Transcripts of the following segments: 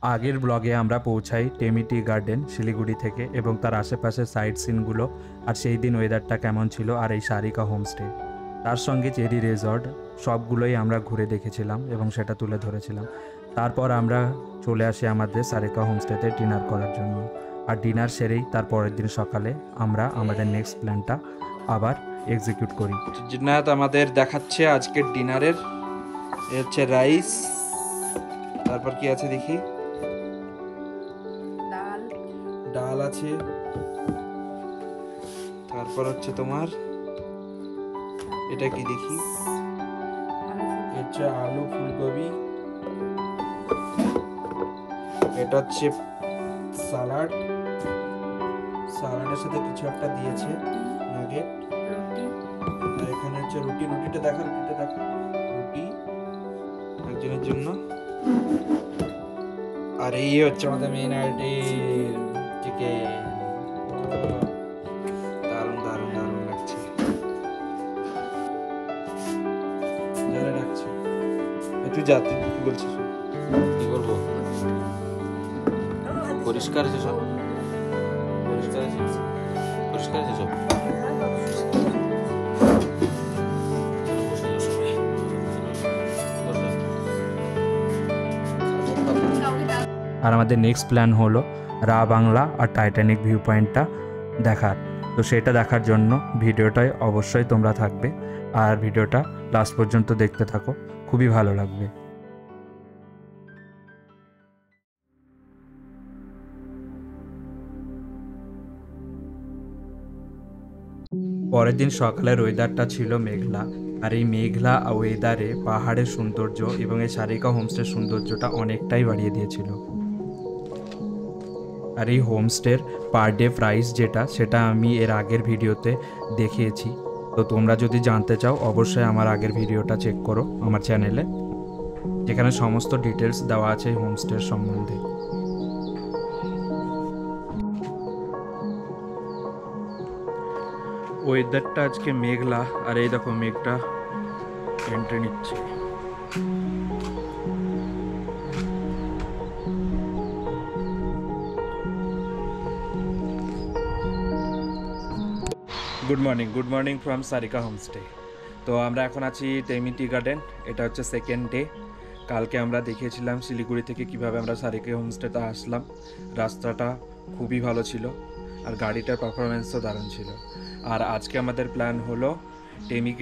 আগের ব্লগে আমরা পৌঁছাই টেমি টি গার্ডেন শিলিগুড়ি থেকে এবং তার আশেপাশে সাইট সিনগুলো আর সেই দিন ওয়েদারটা কেমন ছিল আর এই সারিকা হোমস্টে তার সঙ্গে চেরি রিসর্ট সবগুলোই আমরা ঘুরে দেখেছিলাম এবং সেটা তুলে ধরেছিলাম। তারপর আমরা চলে আসি আমাদের সারিকা হোমস্টেতে ডিনার করার জন্য, আর ডিনার সেরেই তার পরের দিন সকালে আমরা আমাদের নেক্সট প্ল্যানটা আবার এক্সিকিউট করি। জিন্নাত আমাদের দেখাচ্ছে আজকের ডিনারের। এ হচ্ছে রাইস, তারপর কি আছে দেখি, ডাল আছে, তারপর হচ্ছে তোমার এটা কি দেখি, হচ্ছে আলু ফুলকপি, এটা হচ্ছে সালাড, সালাডের সাথে কিছু একটা দিয়েছে নাগেট, আর এখানে হচ্ছে রুটি, রুটিটা দেখা রুটি একজনের জন্য। আর এই হচ্ছে আমাদের মেইন আইটেম চিকেন। দারুণ দারুণ দারুণ লাগছে। যারা ডাকছে একটু যাতে কি বলছিস? কি বলবো, পরিষ্কার আছে সব, পরিষ্কার আছে, পরিষ্কার আছে সব। আর আমাদের নেক্সট প্ল্যান হলো রা বাংলা আর টাইটানিক ভিউ পয়েন্টটা দেখার। তো সেটা দেখার জন্য ভিডিওটায় অবশ্যই তোমরা থাকবে আর ভিডিওটা লাস্ট পর্যন্ত দেখতে থাকো, খুবই ভালো লাগবে। পরের দিন সকালের ওয়েদারটা ছিল মেঘলা, আর এই মেঘলা ওয়েদারে পাহাড়ের সৌন্দর্য এবং এই সারিকা হোমস্টের সৌন্দর্যটা অনেকটাই বাড়িয়ে দিয়েছিল। আর এই হোমস্টের পার ডে প্রাইস সেটা আমি এর আগের ভিডিওতে দেখিয়েছি। তো তোমরা যদি জানতে চাও অবশ্যই আমার আগের ভিডিওটা চেক করো আমার চ্যানেলে, যেখানে সমস্ত ডিটেলস দেওয়া আছে এই হোমস্টের সম্বন্ধে। ওয়েদারটা আজকে মেঘলা, আর এই দেখো মেঘটা এন্ট্রি নিচ্ছে। Good morning from Sarika homestay. তো আমরা এখন আছি টেমি টি গার্ডেন, এটা হচ্ছে সেকেন্ড ডে। কালকে আমরা দেখিয়েছিলাম শিলিগুড়ি থেকে কিভাবে আমরা সারিকা হোমস্টেতে আসলাম। রাস্তাটা খুবই ভালো ছিল আর গাড়িটার পারফরমেন্সও দারুণ ছিল। আর আজকে আমাদের প্ল্যান হলো টেমি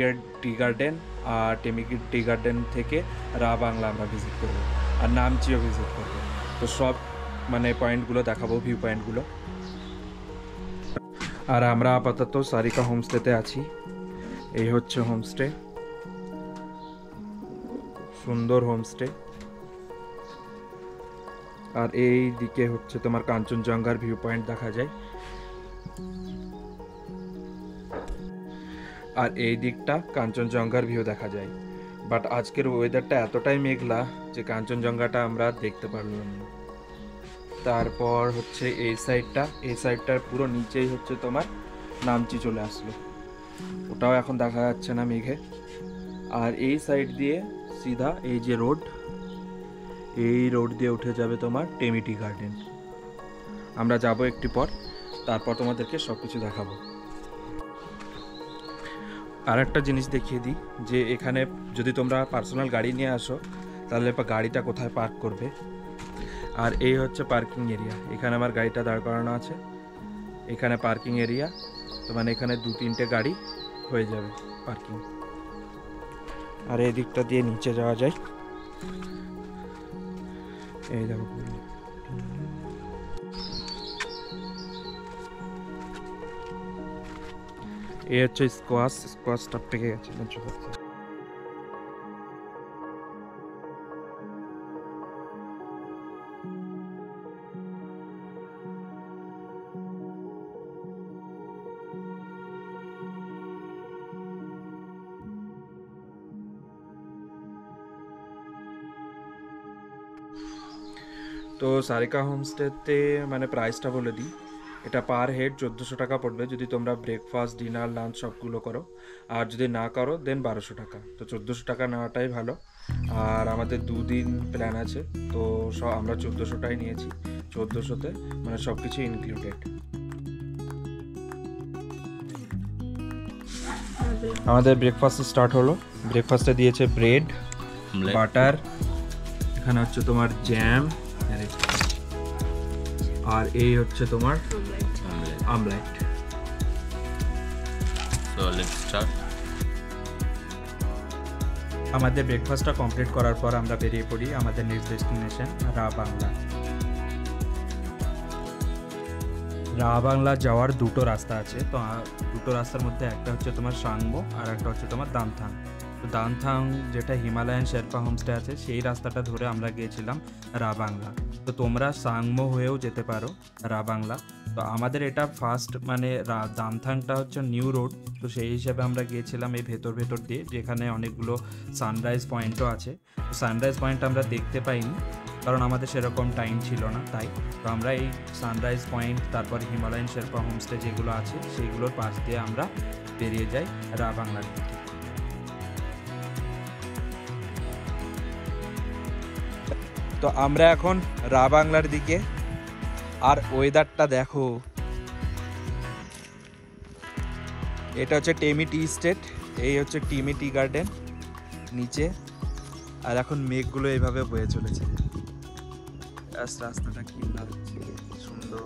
টি গার্ডেন, আর টেমি টি গার্ডেন থেকে রা বাংলা আমরা ভিজিট করবো আর নামচিও ভিজিট করবো। তো সব পয়েন্টগুলো দেখাবো, ভিউ পয়েন্টগুলো। আর আমরা আপাতত সারিকা হোমস্টেতে আছি। এই হচ্ছে হোমস্টে, সুন্দর হোমস্টে। আর এই দিকে হচ্ছে তোমার কাঞ্চনজঙ্ঘার ভিউ পয়েন্ট দেখা যায়, আর এই দিকটা কাঞ্চনজঙ্ঘার ভিউ দেখা যায়। বাট আজকের ওয়েদারটা এতটাই মেঘলা যে কাঞ্চনজঙ্ঘাটা আমরা দেখতে পারলাম না। তারপর হচ্ছে এই সাইডটার পুরো নিচেই হচ্ছে তোমার নামচি চলে আসলো, ওটাও এখন দেখা যাচ্ছে না মেঘে। আর এই সাইড দিয়ে সিধা এই যে রোড, এই রোড দিয়ে উঠে যাবে তোমার টেমি টি গার্ডেন। আমরা যাব একটু পর, তারপর তোমাদেরকে সব কিছু দেখাবো। আর একটা জিনিস দেখিয়ে দিই যে এখানে যদি তোমরা পার্সোনাল গাড়ি নিয়ে আসো তাহলে গাড়িটা কোথায় পার্ক করবে। আর এই হচ্ছে পার্কিং এরিয়া, এখানে আমার গাড়িটা দাঁড় করানো আছে, এখানে পার্কিং এরিয়া। তো এখানে 2-3টে গাড়ি হয়ে যাবে পার্কিং। আর এই দিকটা দিয়ে নিচে যাওয়া যায়, এই দেখো। এই হচ্ছে স্কোয়াশটা পেকে গেছে নিচু করতে। তো সারিকা হোমস্টেতে প্রাইসটা বলে দিই, এটা পার হেড 1400 টাকা পড়বে যদি তোমরা ব্রেকফাস্ট ডিনার লাঞ্চ সবগুলো করো, আর যদি না করো দেন 1200 টাকা। তো 1400 টাকা নেওয়াটাই ভালো। আর আমাদের 2 দিন প্ল্যান আছে, তো আমরা 1400টাই নিয়েছি। 1400তে মানে সব কিছু ইনক্লুডেড। আমাদের ব্রেকফাস্ট স্টার্ট হলো। ব্রেকফাস্টে দিয়েছে ব্রেড, বাটার, এখানে হচ্ছে তোমার জ্যাম, আর এই হচ্ছে তোমার আমলেট। So let's start. আমাদের ব্রেকফাস্টটা কমপ্লিট করার পর আমরা বেরিয়ে পড়ি আমাদের নেক্সট ডেস্টিনেশন বাংলা। বাংলা যাওয়ার দুটো রাস্তা আছে, তো দুটো রাস্তার মধ্যে একটা হচ্ছে তোমার সাংমো আর একটা হচ্ছে তোমার দামথাং। তো দামথাং যেটা হিমালয়ান শেরপা হোমস্টে আছে সেই রাস্তাটা ধরে আমরা গিয়েছিলাম বাংলা। তো তোমরা সাংমো হয়েও যেতে পারো বাংলা। তো আমাদের এটা ফার্স্ট মানে দামথাংটা হচ্ছে নিউ রোড, তো সেই হিসাবে আমরা গিয়েছিলাম এই ভেতর দিয়ে, যেখানে অনেকগুলো সানরাইজ পয়েন্টও আছে। তো সানরাইজ পয়েন্ট আমরা দেখতে পাইনি কারণ আমাদের সেরকম টাইম ছিল না, তাই তো আমরা এই সানরাইজ পয়েন্ট তারপর হিমালয়ান শেরপা হোমস্টে যেগুলো আছে সেইগুলোর পাশ দিয়ে আমরা বেরিয়ে যাই বাংলার দিকে। তো আমরা এখন বাংলার দিকে। আর ওয়েদারটা দেখো, এটা হচ্ছে টেমি টি স্টেট, এই হচ্ছে টিমি টি গার্ডেন নিচে। আর এখন মেঘগুলো এইভাবে বয়ে চলেছে। রাস্তাটা কি লাগছে সুন্দর।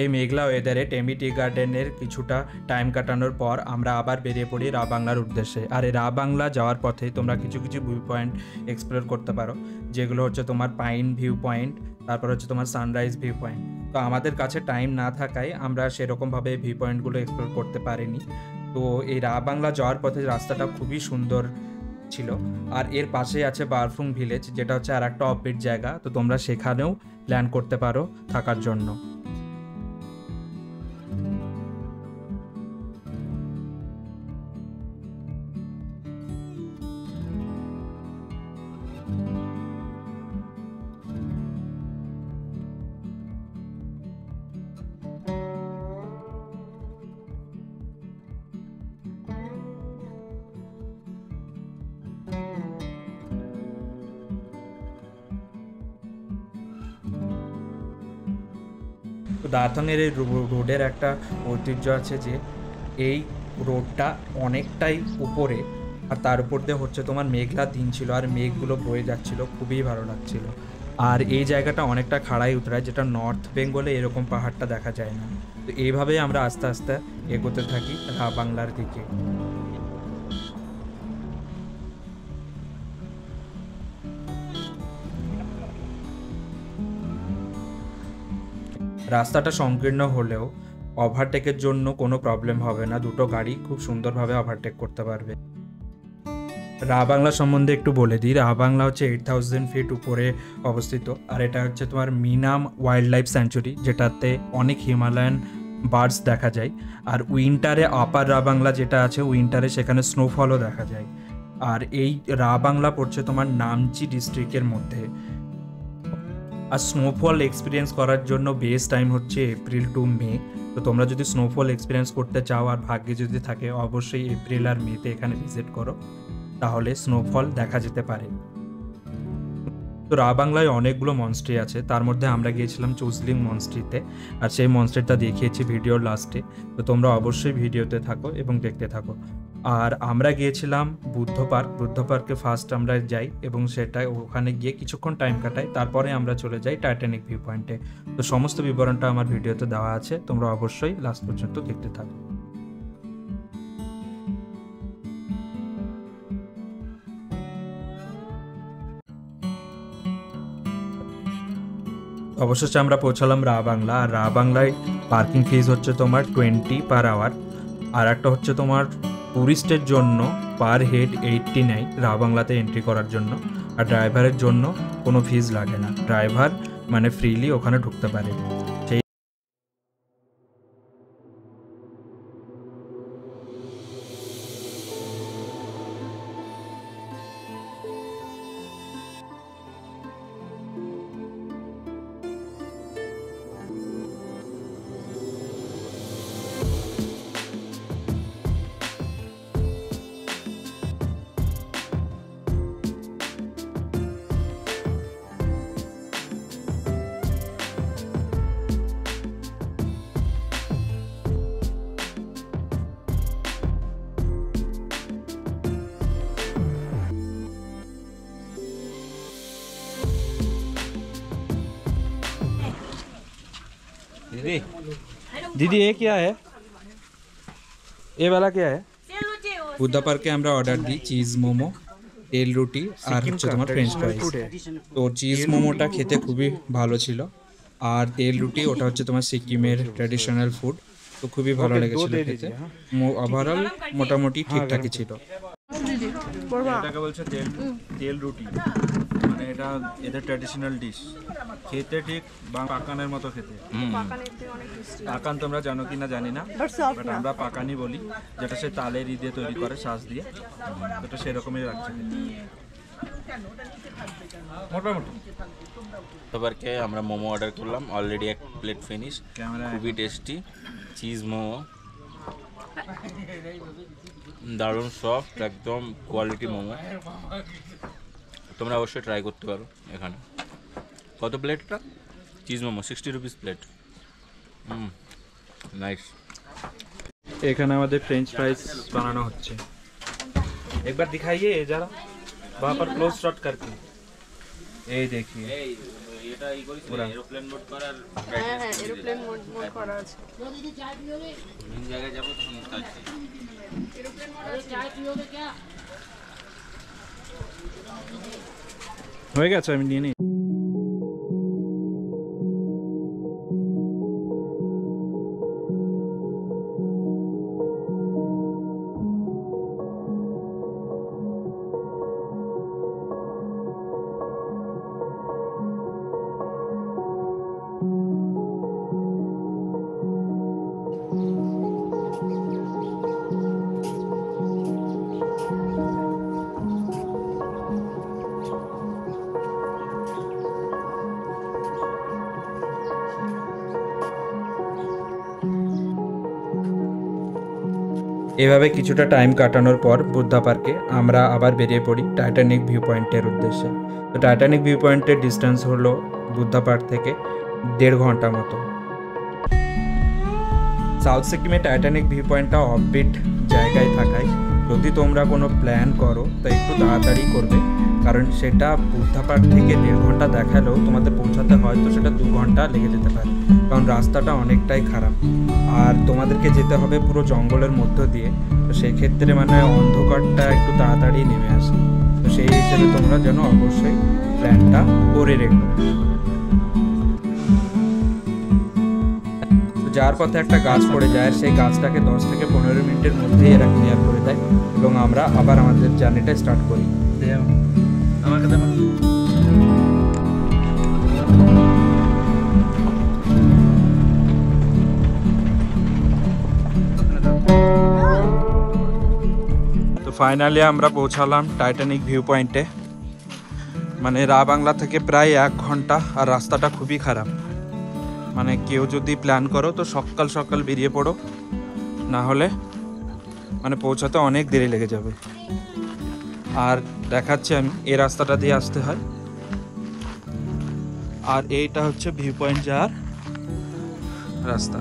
এই মেঘলা ওয়েদারে টেমি টি গার্ডেনের কিছুটা টাইম কাটানোর পর আমরা আবার বেরিয়ে পড়ি বাংলার উদ্দেশ্যে। আর এই বাংলা যাওয়ার পথে তোমরা কিছু ভিউ পয়েন্ট এক্সপ্লোর করতে পারো, যেগুলো হচ্ছে তোমার পাইন ভিউ পয়েন্ট, তারপর হচ্ছে তোমার সানরাইজ ভিউ পয়েন্ট। তো আমাদের কাছে টাইম না থাকায় আমরা সেরকমভাবে ভিউ পয়েন্টগুলো এক্সপ্লোর করতে পারিনি। তো এই বাংলা যাওয়ার পথে রাস্তাটা খুবই সুন্দর ছিল। আর এর পাশেই আছে বারফুং ভিলেজ, যেটা হচ্ছে আর একটা অফবিট জায়গা, তো তোমরা সেখানেও প্ল্যান করতে পারো থাকার জন্য। তো দার্থংয়ের এই রোডের একটা ঐতিহ্য আছে যে এই রোডটা অনেকটাই উপরে, আর তার উপর দিয়ে হচ্ছে তোমার মেঘলা দিন ছিল আর মেঘগুলো বয়ে যাচ্ছিল, খুবই ভালো লাগছিল। আর এই জায়গাটা অনেকটা খাড়াই উতরায়, যেটা নর্থ বেঙ্গলে এরকম পাহাড়টা দেখা যায় না। তো এইভাবেই আমরা আস্তে আস্তে এগোতে থাকি বাংলার দিকে। রাস্তাটা সংকীর্ণ হলেও ওভারটেকের জন্য কোনো প্রবলেম হবে না, দুটো গাড়ি খুব সুন্দরভাবে ওভারটেক করতে পারবে। বাংলা সম্বন্ধে একটু বলে দিই। বাংলা হচ্ছে 8000 ফিট উপরে অবস্থিত, আর এটা হচ্ছে তোমার মিনাম ওয়াইল্ড লাইফ স্যাঞ্চুরি, যেটাতে অনেক হিমালয়ান বার্ডস দেখা যায়। আর উইন্টারে আপার বাংলা যেটা আছে, উইন্টারে সেখানে স্নোফলও দেখা যায়। আর এই বাংলা পড়ছে তোমার নামচি ডিস্ট্রিক্টের মধ্যে। আর স্নোফল এক্সপিরিয়েন্স করার জন্য বেস্ট টাইম হচ্ছে এপ্রিল টু মে। তো তোমরা যদি স্নোফল এক্সপিরিয়েন্স করতে চাও আর ভাগ্যে যদি থাকে, অবশ্যই এপ্রিল আর মেতে এখানে ভিজিট করো, তাহলে স্নোফল দেখা যেতে পারে। তো বাংলায় অনেকগুলো মনস্ট্রি আছে, তার মধ্যে আমরা গিয়েছিলাম চুজলিং মনস্ট্রিতে, আর সেই মনস্ট্রিটা দেখিয়েছি ভিডিওর লাস্টে। তো তোমরা অবশ্যই ভিডিওতে থাকো এবং দেখতে থাকো। আর আমরা গিয়েছিলাম বুদ্ধ পার্কে ফার্স্ট আমরা যাই এবং সেটা ওখানে গিয়ে কিছুক্ষণ টাইম কাটাই, তারপরে আমরা চলে যাই টাইটানিক ভিউ পয়েন্টে। তো সমস্ত বিবরণটা আমার ভিডিওতে দেওয়া আছে, তোমরা অবশ্যই লাস্ট পর্যন্ত দেখতে থাকো। অবশেষে আমরা পৌঁছালাম রা বাংলা। আর রা বাংলায় পার্কিং ফিজ হচ্ছে তোমার 20 পার আওয়ার, আর একটা হচ্ছে তোমার টুরিস্টের জন্য পার হেড 80 নেয় রা বাংলাতে এন্ট্রি করার জন্য। আর ড্রাইভারের জন্য কোনো ফিজ লাগে না, ড্রাইভার মানে ফ্রিলি ওখানে ঢুকতে পারে। সেই दीदी ये क्या है, ये वाला क्या है? বুদ্ধ পার্কে আমরা অর্ডার দিই চিজ মোমো, তেল রুটি আর হচ্ছে তোমার ফ্রেঞ্চ ফ্রাইস। তো চিজ মোমোটা খেতে খুবই ভালো ছিল, আর তেল রুটি ওটা হচ্ছে তোমার সিকিমের ট্র্যাডিশনাল ফুড, তো খুবই ভালো লেগেছিল খেতে। ওভারঅল মোটামুটি ঠিকঠাকই ছিল। এটাকে বলছে তেল রুটি, মানে এটা এদের ট্র্যাডিশনাল ডিশ। খেতে ঠিক পাকানের মতো খেতে। পাকান তোমরা জানো কিনা জানি না, বাট আমরা পাকানি বলি, যেটা সে তালের দিয়ে তৈরি করে শ্বাস দিয়ে, এটা সেরকমই লাগছে মোটামুটি। সবারকে আমরা মোমো অর্ডার করলাম, অলরেডি এক প্লেট ফিনিশ, খুবই টেস্টি চিজ মোমো, দারুণ সফট, একদম কোয়ালিটি মোমো। তোমরা অবশ্যই ট্রাই করতে পারো এখানে। কত প্লেটটা? Cheese momo 60 rupees plate. Nice. এখানে আমাদের ফ্রেঞ্চ ফ্রাইজ বানানো হচ্ছে। একবার দিখাইয়ে যারা वहाँ पर क्लोज शॉट करके, ये देखिए এটা ই করিস এরোপ্লেন মোড করার। হ্যাঁ হ্যাঁ এরোপ্লেন মোড করা আছে। কোন জায়গায় যাব তখন কাটছি। এরোপ্লেন মোড আছে। চায় পিওগে क्या? হয়ে গেছে, আমি নিয়ে নিই। এভাবে কিছুটা টাইম কাটানোর পর বুদ্ধা পার্কে আমরা আবার বেরিয়ে পড়ি টাইটানিক ভিউ পয়েন্টের উদ্দেশ্যে। তো টাইটানিক ভিউ পয়েন্টের ডিস্টেন্স হলো বুদ্ধা পার্ক থেকে 1.5 ঘন্টা মতো। সাউথ সিকিমে টাইটানিক ভিউ পয়েন্টটা অফবিট জায়গায় থাকায় যদি তোমরা কোনো প্ল্যান করো তো একটু তাড়াতাড়ি করবে, কারণ সেটা বুদ্ধা পার্ক থেকে 1.5 ঘন্টা দেখালেও তোমাদের পৌঁছাতে হয়তো সেটা 2 ঘন্টা লেগে যেতে পারে, কারণ রাস্তাটা অনেকটাই খারাপ আর তোমাদেরকে যেতে হবে পুরো জঙ্গলের মধ্য দিয়ে। তো সেক্ষেত্রে মানে অন্ধকারটা একটু তাড়াতাড়ি নেমে আসে, তো সেই হিসেবে তোমরা যেন অবশ্যই প্ল্যানটা করে রেখো। যার পথে একটা গাছ পড়ে যায়, সেই গাছটাকে 10 থেকে 15 মিনিটের মধ্যেই এরা ক্লিয়ার করে দেয় এবং আমরা আবার আমাদের জার্নিটা স্টার্ট করি। আমাকে দেবো। তো ফাইনালি আমরা পৌঁছালাম টাইটানিক ভিউ পয়েন্টে। মানে রা বাংলা থেকে প্রায় 1 ঘন্টা, আর রাস্তাটা খুবই খারাপ। মানে কেউ যদি প্ল্যান করো তো সকাল সকাল বেরিয়ে পড়ো, না হলে মানে পৌঁছাতে অনেক দেরি লেগে যাবে। আর দেখাচ্ছি আমি, এই রাস্তাটা দিয়ে আসতে হয়, আর এইটা হচ্ছে ভিউ পয়েন্ট যাওয়ার রাস্তা।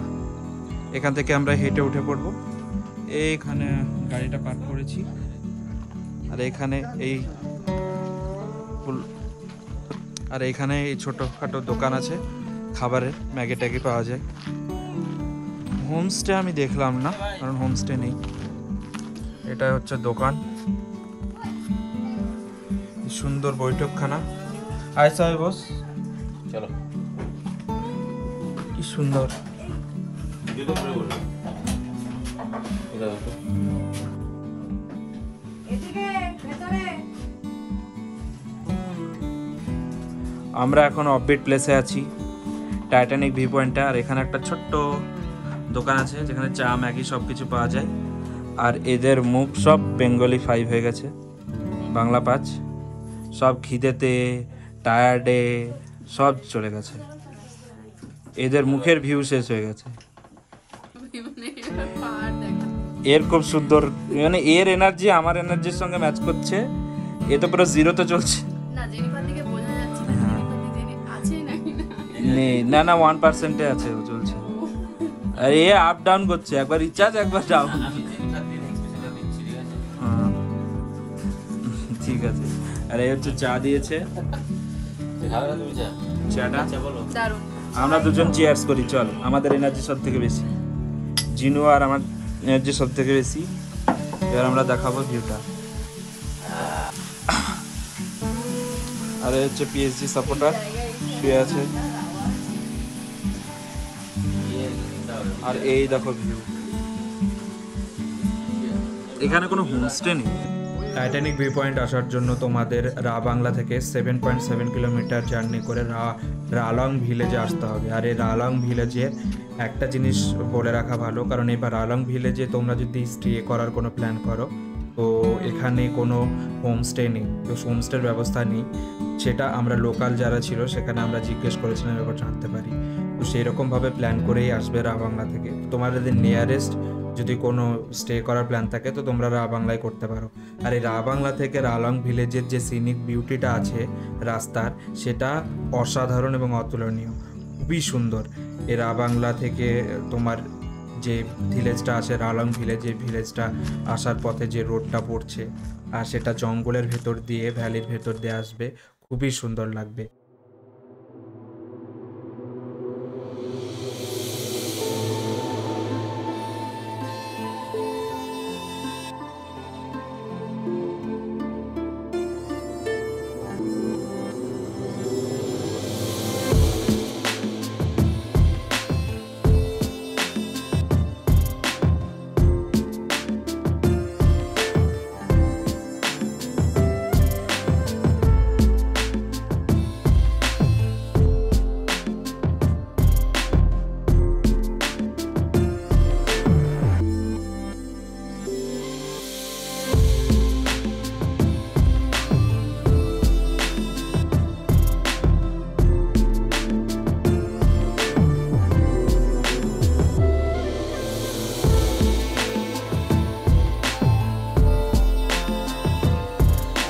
এখান থেকে আমরা হেঁটে উঠে পড়বো এইখানে গাড়িটা পার্ক করেছি, আর এখানে এই ছোটোখাটো দোকান আছে খাবারের, ম্যাগি ট্যাগি পাওয়া যায়। হোমস্টে আমি দেখলাম না, কারণ হোমস্টে নেই। এটা হচ্ছে দোকান, কি সুন্দর বৈঠকখানা। আয় সাহেব বস, চলো কি সুন্দর। আমরা এখন অফবিট প্লেসে আছি, টাইটানিক ভিউ পয়েন্টে। আর এখানে একটা ছোট্ট দোকান আছে যেখানে চা ম্যাগি সব কিছু পাওয়া যায়। আর এদের মুখ সব বেঙ্গলি 5 হয়ে গেছে, বাংলা 5। সব খিদেতে টায়ার্ডে সব চলে গেছে, এদের মুখের ভিউ শেষ হয়ে গেছে। পাহাড় দেখা। এর খুব সুন্দর, মানে এর এনার্জি আমার এনার্জির সঙ্গে ম্যাচ করছে। এ তো পুরো জিরোতে চলছে। না জেনিফার দিকে বোঝা যাচ্ছে না জেনিফার দিকে আছে নাকি না। নেই, না 1% আছে, ও চলছে। আর এ আপ ডাউন করছে, একবার রিচার্জ একবার ডাউন। ঠিক আছে। আর এই হচ্ছে চা দিয়েছে, চাটা দারুণ। আমরা দুজন চেয়ার্স করি, চল। আমাদের এনার্জি সব থেকে বেশি, জিনু আর আমার এনার্জি সব থেকে বেশি। এবার আমরা দেখাবো ভিউটা। আর এই হচ্ছে পিএসজি সাপোর্টার শুয়ে আছে, আর এই দেখো ভিউ। এখানে কোনো হোমস্টে নেই। টাইটানিক ভিউ পয়েন্ট আসার জন্য তোমাদের বাংলা থেকে 7.7 কিলোমিটার জার্নি করে রালং ভিলেজে আসতে হবে। আর এই রালং ভিলেজের একটা জিনিস বলে রাখা ভালো, কারণ এবার রালং ভিলেজে তোমরা যদি স্টে করার কোনো প্ল্যান করো, তো এখানে কোনো হোমস্টে নেই, তো হোমস্টের ব্যবস্থা নেই। সেটা আমরা লোকাল যারা ছিল সেখানে আমরা জিজ্ঞেস করেছিলাম, এবার জানতে পারি। তো সেই রকমভাবে প্ল্যান করেই আসবে বাংলা থেকে। তোমাদের নিয়ারেস্ট যদি কোনো স্টে করার প্ল্যান থাকে তো তোমরা বাংলায় করতে পারো। আর এই বাংলা থেকে রালং ভিলেজের যে সিনিক বিউটিটা আছে রাস্তার, সেটা অসাধারণ এবং অতুলনীয়, খুবই সুন্দর। এই বাংলা থেকে তোমার যে ভিলেজটা আছে রালং ভিলেজে, ভিলেজটা আসার পথে যে রোডটা পড়ছে, আর সেটা জঙ্গলের ভেতর দিয়ে, ভ্যালির ভেতর দিয়ে আসবে, খুবই সুন্দর লাগবে।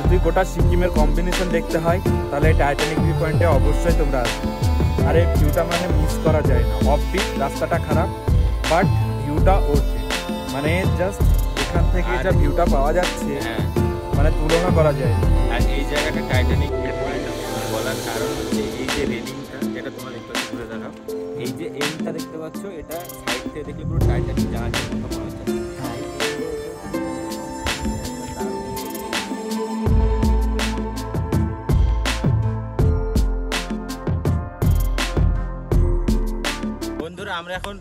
যদি গোটা সিকিমের কম্বিনেশন দেখতে হয় তাহলে টাইটানিক ভিউ পয়েন্টে অবশ্যই তোমরা আসবে। আর এই ভিউটা মানে মিস করা যায় না। অফবিট, রাস্তাটা খারাপ, বাট ভিউটা ওঠে, মানে জাস্ট এখান থেকে যা ভিউটা পাওয়া যাচ্ছে মানে তুলনা করা যায় না। আর এই জায়গাটা টাইটানিক ভিউ পয়েন্ট বলার কারণ হচ্ছে এই যে রেলিংটা, যেটা তোমার একটু ঘুরে দেখাও, এই যে এন্ডটা দেখতে পাচ্ছ, এটা সাইড থেকে দেখলে পুরো টাইটানিক জাহাজের মতো মনে হচ্ছে। বন্ধুরা, আমরা এখন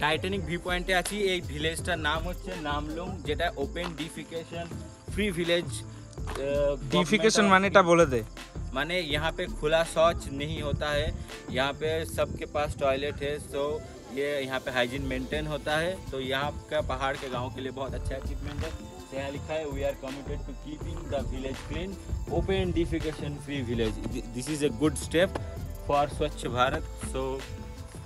টাইটানিক ভিউ পয়েন্টে আছি। এই ভিলেজটার নাম হচ্ছে নামলুং, যেটা ওপেন ডিফিকেशन फ्री विलेज। ডিফিকেশন মানেটা বলে দে। माने यहाँ पे खुला शौच नहीं होता है, यहाँ पे सबके पास टॉयलेट है, तो ये यहाँ पे हाइजीन मेंटेन होता है। तो यहाँ का पहाड़ के गांव के लिए बहुत अच्छा अचीवमेंट है। तो यहाँ लिखा है we are committed to keeping the village clean, open defecation free village. This is a good step for Swachh Bharat. So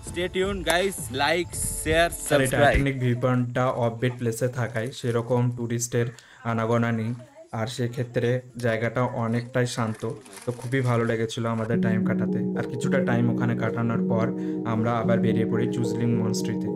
stay tuned guys, like share আর এই सब्सक्राइब। টাইটানিক ভিউ পয়েন্টটা অফবিট প্লেসে থাকায় সেরকম ট্যুরিস্টের আনাগোনা নেই, আর সেক্ষেত্রে জায়গাটা অনেকটাই শান্ত। তো খুবই ভালো লেগেছিল আমাদের টাইম কাটাতে। আর কিছুটা টাইম ওখানে কাটানোর পর আমরা আবার বেরিয়ে পড়ি চুজলিং মনস্ট্রিতে।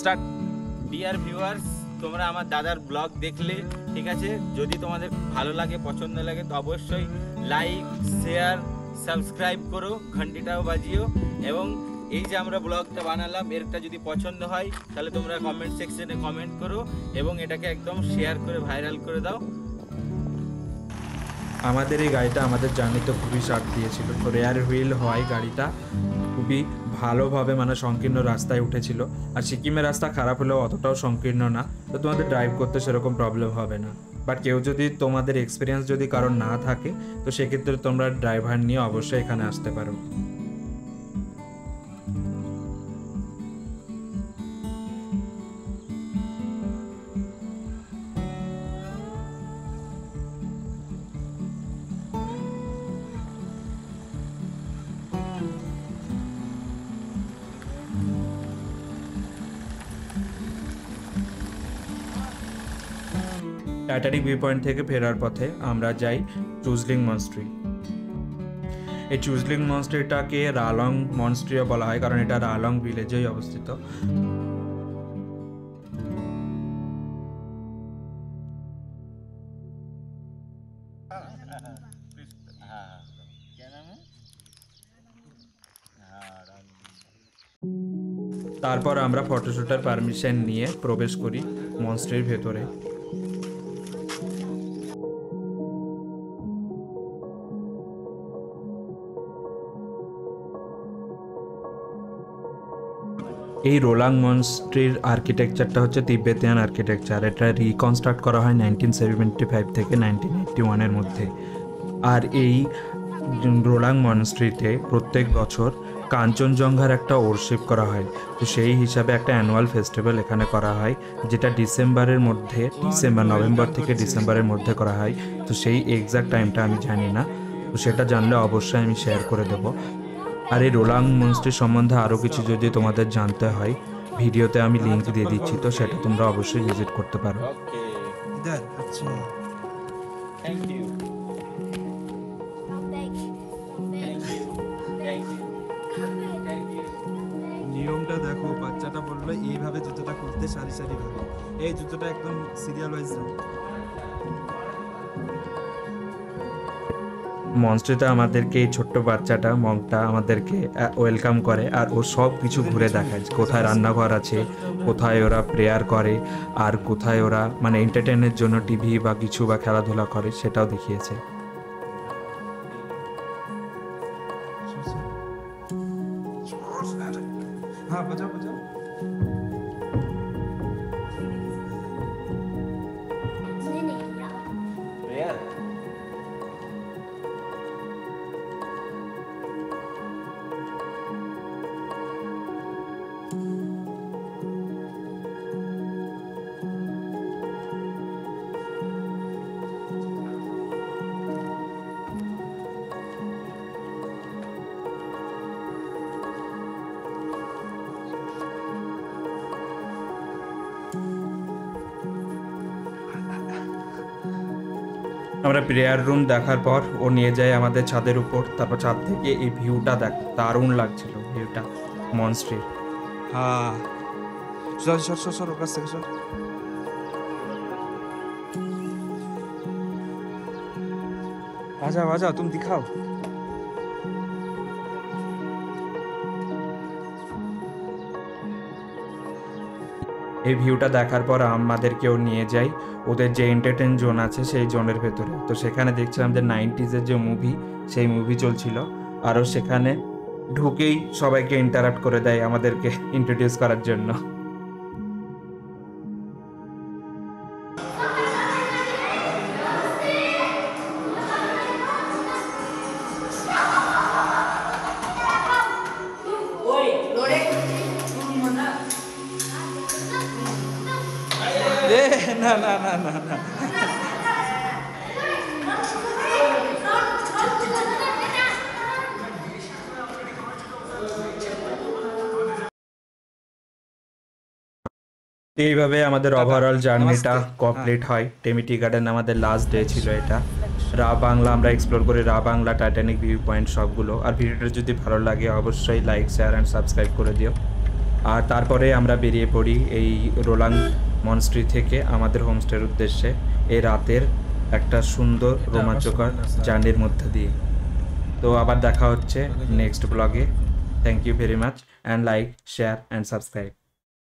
স্টার্ট। ডিয়ার ভিউয়ার্স, তোমরা আমার দাদার ব্লগ দেখলে, ঠিক আছে, যদি তোমাদের ভালো লাগে, পছন্দ লাগে, তো অবশ্যই লাইক, শেয়ার, সাবস্ক্রাইব করো, ঘন্টিটাও বাজিও। এবং এই যে আমরা ব্লগটা বানালাম, এরটা যদি পছন্দ হয় তাহলে তোমরা কমেন্ট সেকশনে কমেন্ট করো এবং এটাকে একদম শেয়ার করে ভাইরাল করে দাও। আমাদের এই গাড়িটা আমাদের জার্নিতে খুবই সাথ দিয়েছিল। তো রেয়ার হুইল হয় গাড়িটা খুবই ভালোভাবে মানে সংকীর্ণ রাস্তায় উঠেছিল। আর সিকিমের রাস্তা খারাপ হলেও অতটাও সংকীর্ণ না, তো তোমাদের ড্রাইভ করতে সেরকম প্রবলেম হবে না। বাট কেউ যদি তোমাদের এক্সপিরিয়েন্স যদি কারণ না থাকে, তো সেক্ষেত্রে তোমরা ড্রাইভার নিয়ে অবশ্যই এখানে আসতে পারো। টাইটানিক ভিউ পয়েন্ট থেকে ফেরার পথে আমরা যাই চুজলিং মনস্ট্রি। এই চুজলিং মনস্ট্রিটাকে রালং মনস্ট্রিও বলা হয়, কারণ এটা রালং ভিলেজেই অবস্থিত। তারপর আমরা ফটোশ্যুটের পারমিশন নিয়ে প্রবেশ করি মনস্ট্রির ভেতরে। এই রোলাং মনস্ট্রির আর্কিটেকচারটা হচ্ছে তিব্বেতিয়ান আর্কিটেকচার। এটা রিকনস্ট্রাক্ট করা হয় 1975 থেকে 1981-এর মধ্যে। আর এই রোলাং মনস্ট্রিতে প্রত্যেক বছর কাঞ্চনজঙ্ঘার একটা ওরশিপ করা হয়। তো সেই হিসাবে একটা অ্যানুয়াল ফেস্টিভ্যাল এখানে করা হয়, যেটা নভেম্বর থেকে ডিসেম্বরের মধ্যে করা হয়। তো সেই এক্সাক্ট টাইমটা আমি জানি না, তো সেটা জানলে অবশ্যই আমি শেয়ার করে দেবো। আর এই রোলাং মনস্ট্রি সম্বন্ধে আরও কিছু যদি তোমাদের জানতে হয়, ভিডিওতে আমি লিঙ্ক দিয়ে দিচ্ছি, তো সেটা তোমরা অবশ্যই ভিজিট করতে পারো। ওকে, আচ্ছা, থ্যাংক ইউ। নিয়মটা দেখো, বাচ্চাটা বললো এইভাবে জুতোটা করতে, সারি সারি ভাবে। এই জুতোটা একদম সিরিয়াল ওয়াইজ। মনস্ট্রিতে আমাদেরকে এই ছোট্ট বাচ্চাটা মগটা আমাদেরকে ওয়েলকাম করে, আর ও সব কিছু ঘুরে দেখায়, কোথায় রান্নাঘর আছে, কোথায় ওরা প্রেয়ার করে, আর কোথায় ওরা মানে এন্টারটেনের জন্য টিভি বা কিছু বা খেলাধুলা করে, সেটাও দেখিয়েছে। হ্যাঁ, বাজাও বাজাও। আমরা প্রেয়ার রুম দেখার পর ও নিয়ে যায় আমাদের ছাদের উপর। তারপর ছাদ থেকে এই ভিউটা দারুণ লাগছিল, ভিউটা মনস্ট্রির। হ্যাঁ, সর সর সর সর, ওর কাছ থেকে সর। आ जाओ तुम दिखाओ। এই ভিউটা দেখার পর আমাদেরকেও নিয়ে যাই ওদের যে এন্টারটেইন জোন আছে সেই জোনের ভেতরে। তো সেখানে দেখছিলাম যে 90s-এর যে মুভি, সেই মুভি চলছিল। আরও সেখানে ঢুকেই সবাইকে ইন্টারাপ্ট করে দেয় আমাদেরকে ইন্ট্রোডিউস করার জন্য। না না না না না, এইভাবে আমাদের ওভারঅল জার্নিটা কমপ্লিট হয়। টেমিটি গার্ডেন আমাদের লাস্ট ডে ছিল এটা। রা বাংলা আমরা এক্সপ্লোর করি, রা বাংলা, টাইটানিক ভিউ পয়েন্ট সবগুলো। আর ভিডিওটা যদি ভালো লাগে অবশ্যই লাইক, শেয়ার অ্যান্ড সাবস্ক্রাইব করে দিও। আর তারপরে আমরা বেরিয়ে পড়ি এই রোলাং মনস্ট্রি থেকে আমাদের হোমস্টের উদ্দেশ্যে এই রাতের একটা সুন্দর রোমাঞ্চকর জার্নির মধ্যে দিয়ে। তো আবার দেখা হচ্ছে নেক্সট ব্লগে। Thank you very much and like share and subscribe.